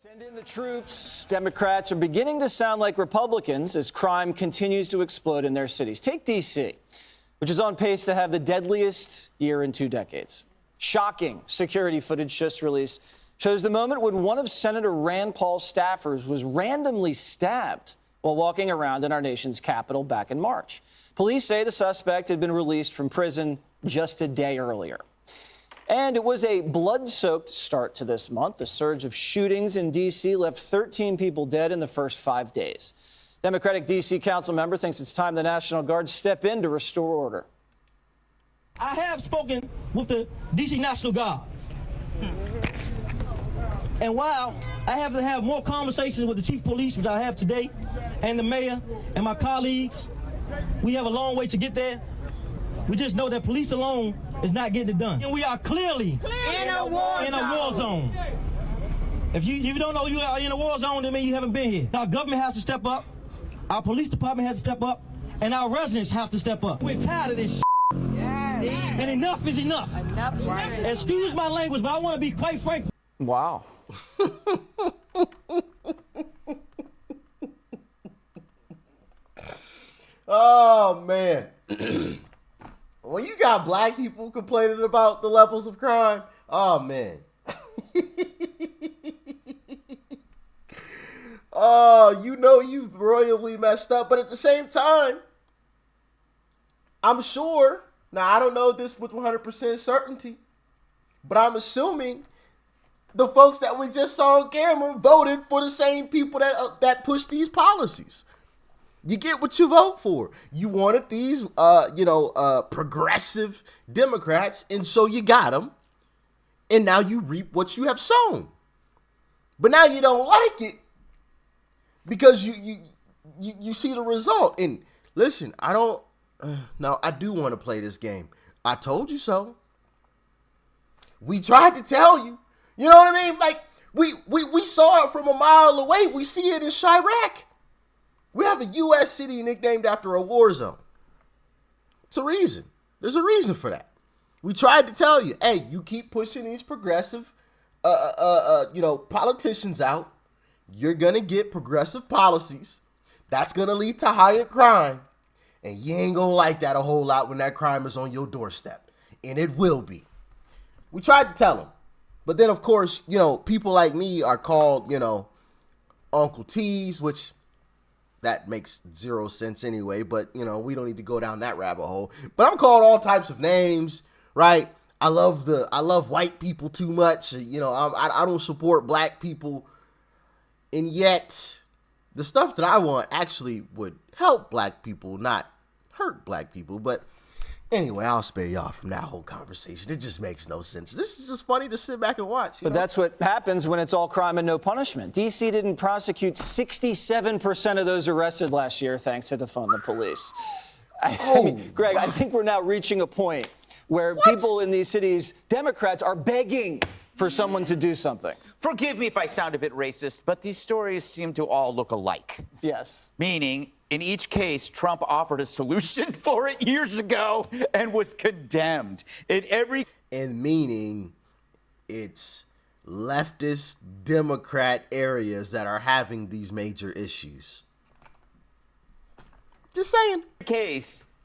Send in the troops. Democrats are beginning to sound like Republicans as crime continues to explode in their cities. Take D.C., which is on pace to have the deadliest year in 2 decades. Shocking security footage just released shows the moment when one of Senator Rand Paul's staffers was randomly stabbed while walking around in our nation's capital back in March. Police say the suspect had been released from prison just a day earlier. And it was a blood-soaked start to this month. The surge of shootings in D.C. left 13 people dead in the first 5 days. Democratic D.C. council member thinks it's time the National Guard step in to restore order. I have spoken with the D.C. National Guard. And while I have to have more conversations with the chief of police, which I have today, and the mayor and my colleagues, we have a long way to get there. We just know that police alone is not getting it done. And we are clearly in a war zone. If you don't know you are in a war zone, that means you haven't been here. Our government has to step up. Our police department has to step up. And our residents have to step up. We're tired of this shit. Yes. And enough is enough. Enough, right. Excuse my language, but I want to be quite frank. Wow. Oh, man. When you got black people complaining about the levels of crime, oh, man. Oh, you know you've royally messed up. But at the same time, I'm sure, now I don't know this with 100% certainty, but I'm assuming the folks that we just saw on camera voted for the same people that push these policies. You get what you vote for. You wanted these, progressive Democrats, and so you got them. And now you reap what you have sown. But now you don't like it because you see the result. And listen, I don't. Now I do want to play this game. I told you so. We tried to tell you. You know what I mean? Like we saw it from a mile away. We see it in Chirac. We have a U.S. city nicknamed after a war zone. It's a reason. There's a reason for that. We tried to tell you, hey, you keep pushing these progressive, politicians out. You're going to get progressive policies. That's going to lead to higher crime. And you ain't going to like that a whole lot when that crime is on your doorstep. And it will be. We tried to tell them. But then, of course, people like me are called, Uncle T's, which that makes zero sense anyway, but, we don't need to go down that rabbit hole. But I'm called all types of names, right? I love white people too much. I don't support black people. And yet, the stuff that I want actually would help black people, not hurt black people. But anyway, I'll spare y'all from that whole conversation. It just makes no sense. This is just funny to sit back and watch. But that's what happens when it's all crime and no punishment. D.C. didn't prosecute 67% of those arrested last year thanks to defund the police. I mean, Greg, I think we're now reaching a point where people in these cities, Democrats, are begging for someone to do something. Forgive me if I sound a bit racist, but these stories seem to all look alike. Yes. Meaning, in each case, Trump offered a solution for it years ago and was condemned. Meaning it's leftist Democrat areas that are having these major issues. Just saying.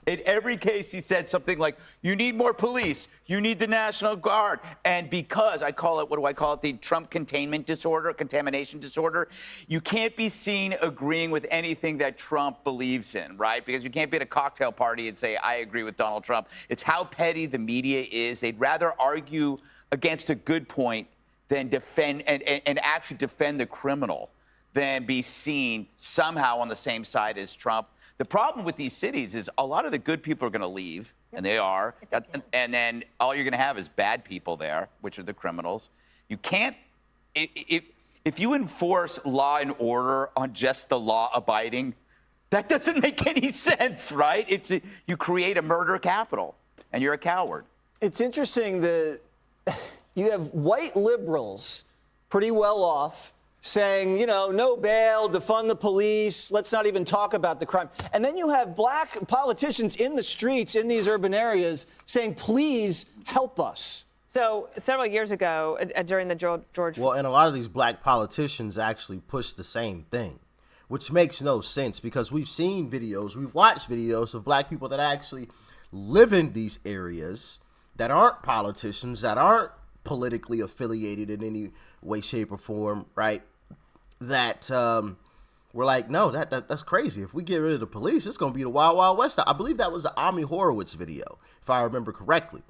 In every case, he said something like, you need more police, you need the National Guard. And because I call it, the Trump contamination disorder, you can't be seen agreeing with anything that Trump believes in, right? Because you can't be at a cocktail party and say, I agree with Donald Trump. It's how petty the media is. They'd rather argue against a good point than defend and actually defend the criminal than be seen somehow on the same side as Trump. The problem with these cities is a lot of the good people are going to leave, and they are, and then all you're going to have is bad people there, which are the criminals. You can't, if you enforce law and order on just the law abiding, that doesn't make any sense, right? You create a murder capital, and you're a coward. It's interesting that you have white liberals pretty well off saying, no bail, defund the police, let's not even talk about the crime. And then you have black politicians in the streets in these urban areas saying, please help us. So several years ago, during the George. Well, and a lot of these black politicians actually push the same thing, which makes no sense because we've seen videos, we've watched videos of black people that actually live in these areas that aren't politicians, that aren't politically affiliated in any way, shape, or form, right? That we're like, no, that's crazy. If we get rid of the police, it's going to be the Wild Wild West. I believe that was the Ami Horowitz video, if I remember correctly.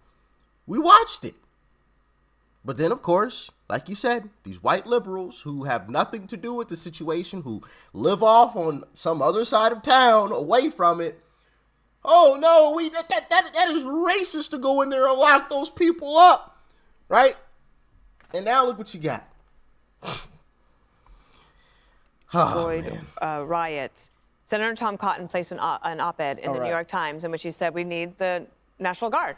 We watched it. But then, of course, like you said, these white liberals who have nothing to do with the situation, who live off on some other side of town, away from it. Oh no, that is racist to go in there and lock those people up, right? And now look what you got. Floyd riots. Senator Tom Cotton placed an op-ed in the New York Times in which he said we need the National Guard.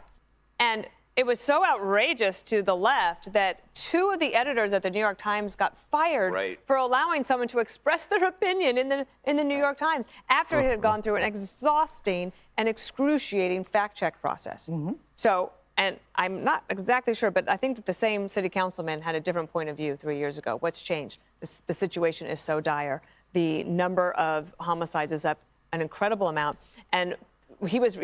And it was so outrageous to the left that two of the editors at the New York Times got fired for allowing someone to express their opinion in the New York Times after it had gone through an exhausting and excruciating fact-check process. So, and I'm not exactly sure, but I think that the same city councilman had a different point of view 3 years ago. What's changed? The situation is so dire. The number of homicides is up an incredible amount. And he was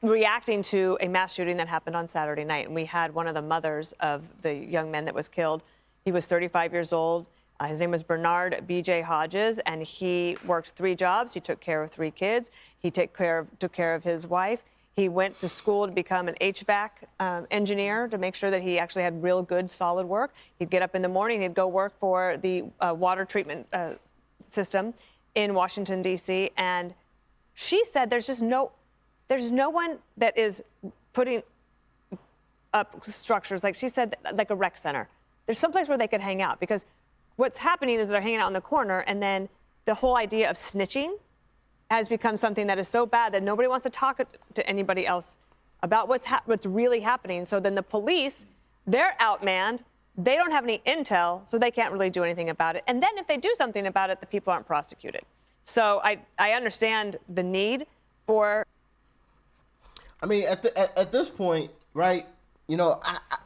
reacting to a mass shooting that happened on Saturday night. And we had one of the mothers of the young man that was killed. He was 35 years old. His name was Bernard B.J. Hodges, and he worked 3 jobs. He took care of 3 kids. He took care of his wife. He went to school to become an HVAC engineer to make sure that he actually had real good, solid work. He'd get up in the morning, he'd go work for the water treatment system in Washington, D.C. And she said there's no one that is putting up structures, like she said, like a rec center. There's someplace where they could hang out, because what's happening is they're hanging out in the corner, and then the whole idea of snitching has become something that is so bad that nobody wants to talk to anybody else about what's really happening. So then the police, they're outmanned. They don't have any intel, so they can't really do anything about it. And then if they do something about it, the people aren't prosecuted. So I understand the need for. I mean, at this point, right? You know,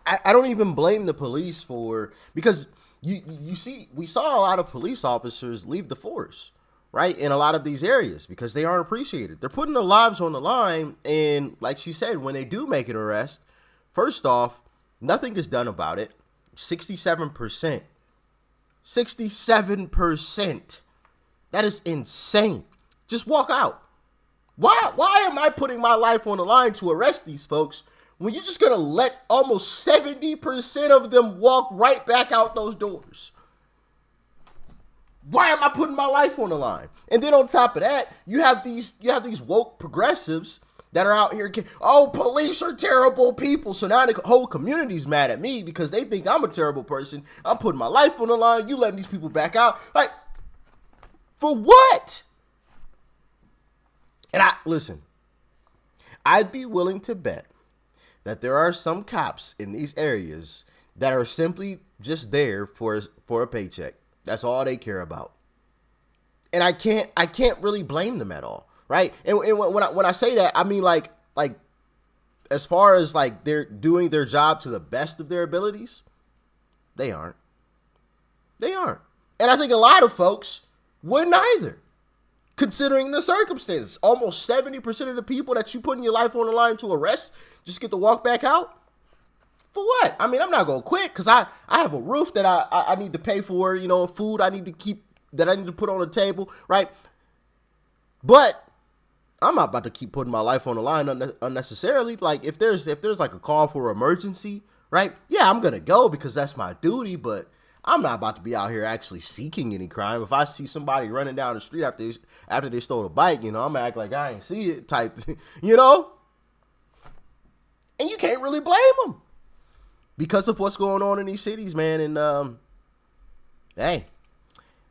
I don't even blame the police because you see, we saw a lot of police officers leave the force, right, in a lot of these areas because they aren't appreciated. They're putting their lives on the line, and like she said, when they do make an arrest, first off, nothing is done about it. 67%. 67%. That is insane. Just walk out. Why am I putting my life on the line to arrest these folks when you're just going to let almost 70% of them walk right back out those doors? Why am I putting my life on the line? And then on top of that, you have these woke progressives that are out here. Oh, police are terrible people. So now the whole community's mad at me because they think I'm a terrible person. I'm putting my life on the line. You letting these people back out. Like, for what? And listen, I'd be willing to bet that there are some cops in these areas that are simply just there for a paycheck. That's all they care about. And I can't really blame them at all, right? And when I say that, I mean like as far as like they're doing their job to the best of their abilities, they aren't. They aren't. And I think a lot of folks wouldn't either, considering the circumstances. Almost 70% of the people that you put in your life on the line to arrest just get to walk back out. For what? I mean, I'm not going to quit because I have a roof that I need to pay for, you know, food I need to put on the table, right? But I'm not about to keep putting my life on the line unnecessarily. Like if there's like a call for emergency, right? Yeah, I'm going to go because that's my duty, but I'm not about to be out here actually seeking any crime. If I see somebody running down the street after they stole a bike, you know, I'm going to act like I ain't see it type thing, you know? And you can't really blame them because of what's going on in these cities, man. And hey,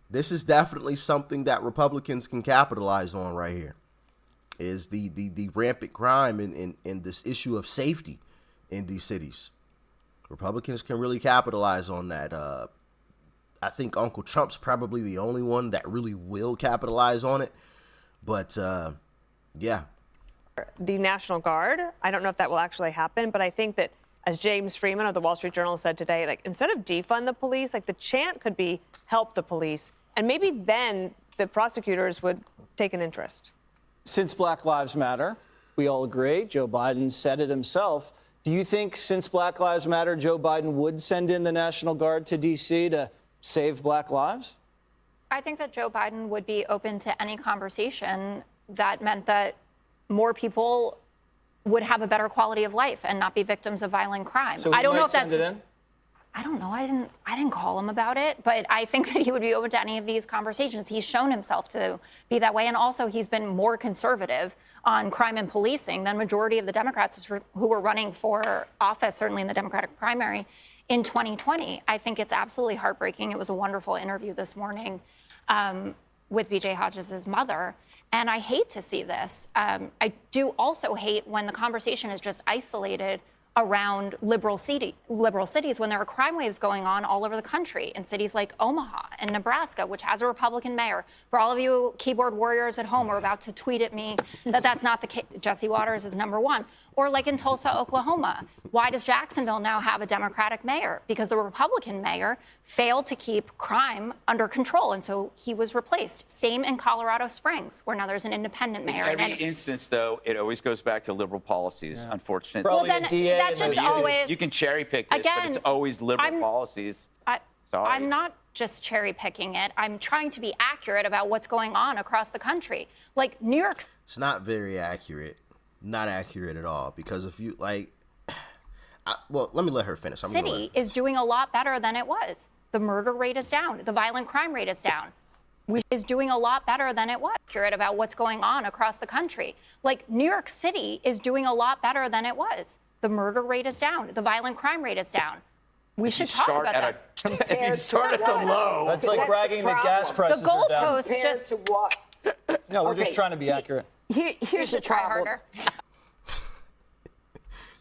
this is definitely something that Republicans can capitalize on right here, is the rampant crime and this issue of safety in these cities. Republicans can really capitalize on that. I think Uncle Trump's probably the only one that really will capitalize on it. But yeah. The National Guard, I don't know if that will actually happen, but I think that as James Freeman of the Wall Street Journal said today, like, instead of defund the police, like, the chant could be help the police. And maybe then the prosecutors would take an interest. Since Black Lives Matter, we all agree, Joe Biden said it himself. Do you think since Black Lives Matter, Joe Biden would send in the National Guard to D.C. to save Black lives? I think that Joe Biden would be open to any conversation that meant that more people would have a better quality of life and not be victims of violent crime. So I don't know if send that's. it in? I don't know. I didn't call him about it, but I think that he would be open to any of these conversations. He's shown himself to be that way, and also he's been more conservative on crime and policing than majority of the Democrats who were running for office, certainly in the Democratic primary in 2020. I think it's absolutely heartbreaking. It was a wonderful interview this morning with B.J. Hodges' mother. And I hate to see this. I do also hate when the conversation is just isolated around liberal cities when there are crime waves going on all over the country in cities like Omaha and Nebraska, which has a Republican mayor. For all of you keyboard warriors at home who are about to tweet at me that that's not the case, Jesse Waters is number one. Or like in Tulsa, Oklahoma, why does Jacksonville now have a Democratic mayor? Because the Republican mayor failed to keep crime under control, and so he was replaced. Same in Colorado Springs, where now there's an independent mayor. In every instance, though, it always goes back to liberal policies, unfortunately. Probably Well, then a DA that's in just those always. You can cherry pick this, but it's always liberal policies. Sorry. I'm not just cherry picking it. I'm trying to be accurate about what's going on across the country. Like New York. It's not very accurate. Not accurate at all. Because if you like, well, let me let her finish. City is doing a lot better than it was. The murder rate is down. The violent crime rate is down. Is doing a lot better than it was. Accurate about what's going on across the country. Like New York City is doing a lot better than it was. The murder rate is down. The violent crime rate is down. We should talk about that. If you start at the low. That's like bragging that gas prices The are down. goalposts just. To what? No, we're Okay. just trying to be accurate. Here's the try problem. harder.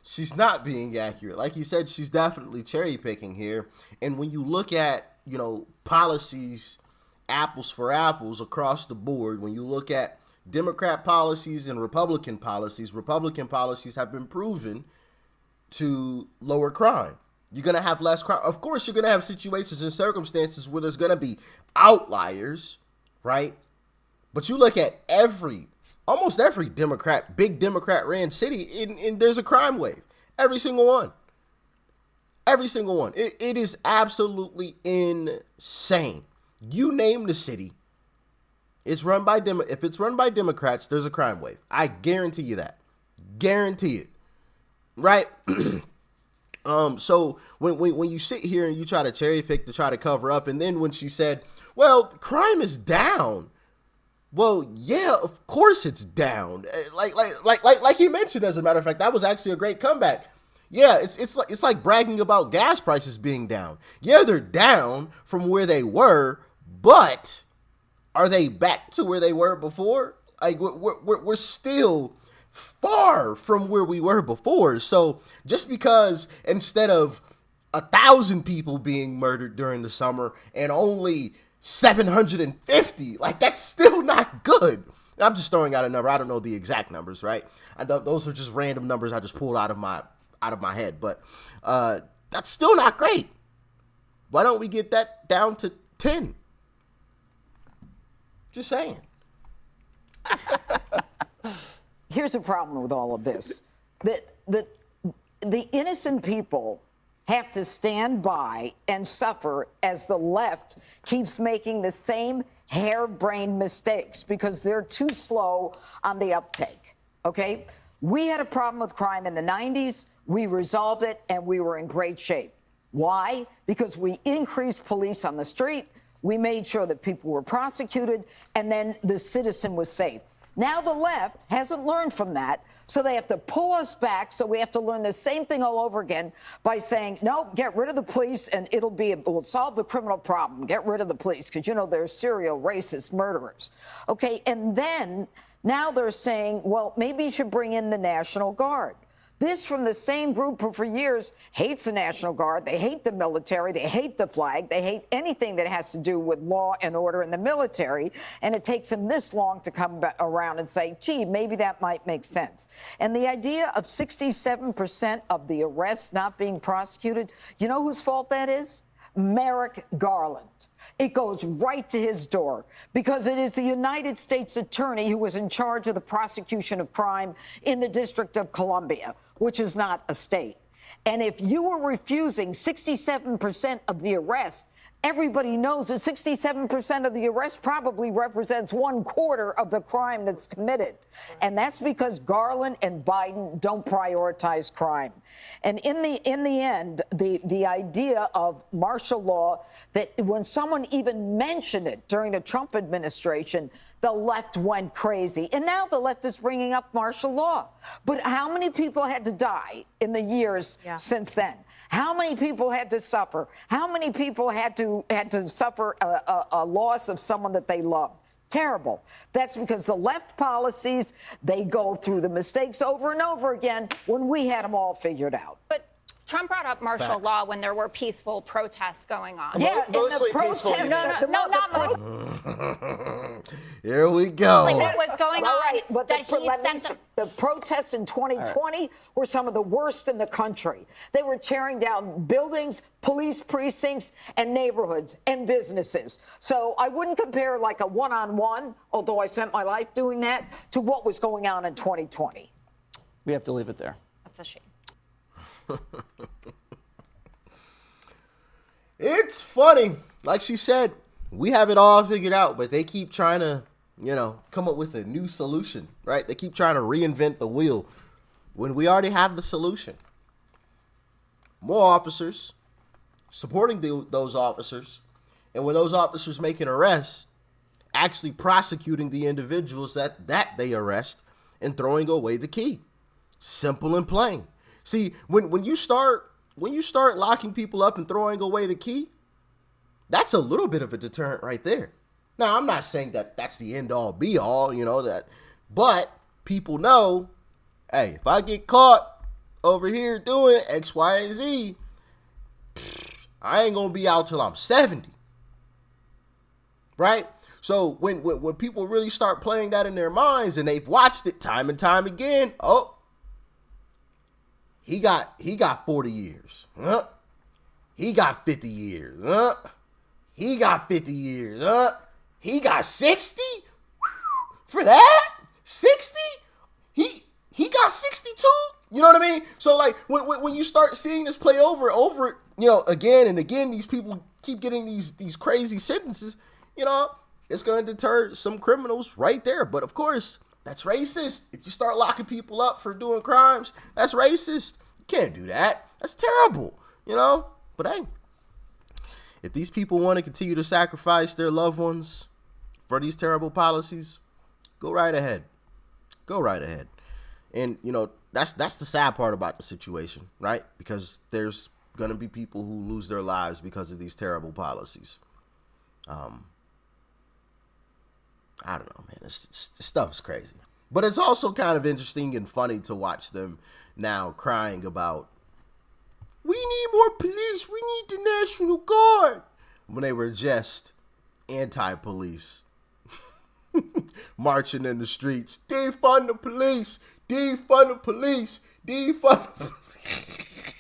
She's not being accurate. Like you said, she's definitely cherry picking here. And when you look at, policies, apples for apples across the board, when you look at Democrat policies and Republican policies have been proven to lower crime. You're going to have less crime. Of course, you're going to have situations and circumstances where there's going to be outliers, right? But you look at almost every big Democrat ran city, and there's a crime wave. Every single one. Every single one. It is absolutely insane. You name the city. It's run by if it's run by Democrats, there's a crime wave. I guarantee you that. Guarantee it. Right? So when you sit here and you try to cherry pick to try to cover up, and then when she said, well, crime is down. Well, yeah, of course it's down. Like you mentioned, as a matter of fact, that was actually a great comeback. Yeah, it's like bragging about gas prices being down. Yeah, they're down from where they were, but are they back to where they were before? Like we're still far from where we were before. So just because instead of 1,000 people being murdered during the summer and only 750, like that's still not good. I'm just throwing out a number. I don't know the exact numbers, right? Those are just random numbers I just pulled out of my head, but that's still not great. Why don't we get that down to 10? Just saying. Here's the problem with all of this. The innocent people have to stand by and suffer as the left keeps making the same harebrained mistakes because they're too slow on the uptake, okay? We had a problem with crime in the 90s. We resolved it, and we were in great shape. Why? Because we increased police on the street. We made sure that people were prosecuted, and then the citizen was safe. Now the left hasn't learned from that, so they have to pull us back, so we have to learn the same thing all over again by saying, no, get rid of the police, and we'll solve the criminal problem. Get rid of the police, because, they're serial racist murderers. Okay, and then now they're saying, well, maybe you should bring in the National Guard. This from the same group who for years hates the National Guard. They hate the military. They hate the flag. They hate anything that has to do with law and order in the military. And it takes them this long to come around and say, gee, maybe that might make sense. And the idea of 67% of the arrests not being prosecuted, you know whose fault that is? Merrick Garland. It goes right to his door because it is the United States attorney who was in charge of the prosecution of crime in the District of Columbia, which is not a state. And if you were refusing 67% of the arrests, everybody knows that 67% of the arrest probably represents 1/4 of the crime that's committed. And that's because Garland and Biden don't prioritize crime. And in the end, the idea of martial law, that when someone even mentioned it during the Trump administration, the left went crazy. And now the left is bringing up martial law. But how many people had to die in the years since then? How many people had to suffer? How many people had to suffer a loss of someone that they loved? Terrible. That's because the left policies, they go through the mistakes over and over again when we had them all figured out. But Trump brought up martial law when there were peaceful protests going on. Yeah, and the Mostly protests. peaceful. Not most. Here we go. Like what was going All on? right, but that he sent the protests in 2020 were some of the worst in the country. They were tearing down buildings, police precincts, and neighborhoods and businesses. So I wouldn't compare like a one-on-one, although I spent my life doing that, to what was going on in 2020. We have to leave it there. That's a shame. It's funny. Like she said, we have it all figured out, but they keep trying to, come up with a new solution, right? They keep trying to reinvent the wheel when we already have the solution. More officers supporting those officers, and when those officers make an arrest, actually prosecuting the individuals that they arrest and throwing away the key. Simple and plain. See, when you start locking people up and throwing away the key, that's a little bit of a deterrent right there. Now, I'm not saying that that's the end all be all, but people know, hey, if I get caught over here doing X, Y, and Z, I ain't gonna be out till I'm 70, right? So when people really start playing that in their minds and they've watched it time and time again, oh, he got 40 years. He got 50 years. He got 50 years. He got 60? For that? 60? He got 62? You know what I mean? So like when you start seeing this play over again and again, these people keep getting these crazy sentences, it's going to deter some criminals right there. But of course, that's racist. If you start locking people up for doing crimes, that's racist. You can't do that. That's terrible, But hey, if these people want to continue to sacrifice their loved ones for these terrible policies, go right ahead. Go right ahead. And, that's the sad part about the situation, right? Because there's going to be people who lose their lives because of these terrible policies. I don't know, man. This stuff is crazy. But it's also kind of interesting and funny to watch them now crying about, we need more police, we need the National Guard, when they were just anti-police, marching in the streets. Defund the police, defund the police, defund the police.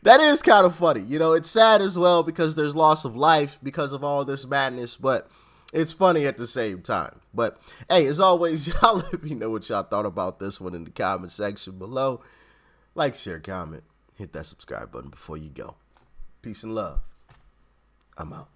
That is kind of funny. It's sad as well because there's loss of life because of all this madness, but it's funny at the same time. But hey, as always, y'all let me know what y'all thought about this one in the comment section below. Like, share, comment, hit that subscribe button before you go. Peace and love. I'm out.